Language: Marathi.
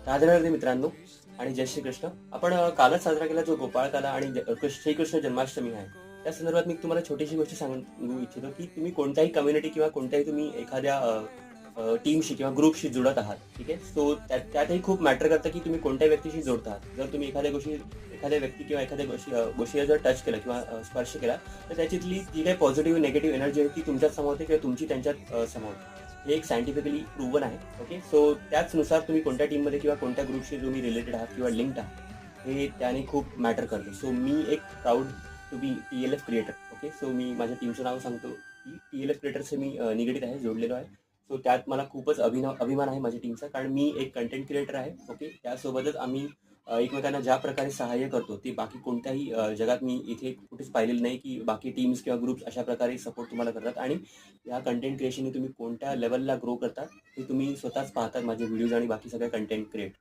राधे मित्रांनो आणि जय श्रीकृष्ण. आपण कालच साजरा केला जो गोपाळकाला आणि श्रीकृष्ण जन्माष्टमी आहे. त्या संदर्भात मी तुम्हाला छोटीशी गोष्ट सांगू इच्छितो, की तुम्ही कोणत्याही कम्युनिटी किंवा कोणत्याही तुम्ही एखाद्या टीमशी किंवा ग्रुपशी जुळत आहात. ठीक आहे. सो त्यातही खूप मॅटर करतं, की तुम्ही कोणत्या व्यक्तीशी जोडत आहात. जर तुम्ही एखाद्या व्यक्ती किंवा एखाद्या गोष्टीला जर टच केलं किंवा स्पर्श केला, तर त्याच्यातली जी काही पॉझिटिव्ह निगेटिव्ह एनर्जी आहे ती तुमच्यात समावते किंवा तुमची त्यांच्यात समावते. हे एक सायंटिफिकली प्रूव्हन आहे. ओके. सो त्याचनुसार तुम्ही कोणत्या टीममध्ये किंवा कोणत्या ग्रुपशी तुम्ही रिलेटेड आहात किंवा लिंक्ड आहात हे त्याने खूप मॅटर करतं. सो मी एक proud to be TLF creator. Okay. So मी माझ्या टीमचं नाव सांगतो, की TLF क्रिएटरचे मी निगडीत आहे, जोडलेलो आहे. सो त्यात मला खूपच अभिमान आहे माझ्या टीमचा, कारण मी एक कंटेंट क्रिएटर आहे. ओके. त्यासोबतच आम्ही एकमेकांना ज्या प्रकारे सहाय्य करतो ते बाकी कोणत्याही जगात मी इथे कुठेच पाहिलेलं नाही, की बाकी टीम्स किंवा ग्रुप्स अशा प्रकारे सपोर्ट तुम्हाला करतात. आणि या कंटेंट क्रिएशनने तुम्ही कोणत्या लेवलला ग्रो करता हे तुम्ही स्वतःच पाहतात माझे व्हिडिओज आणि बाकी सगळे कंटेंट क्रिएट.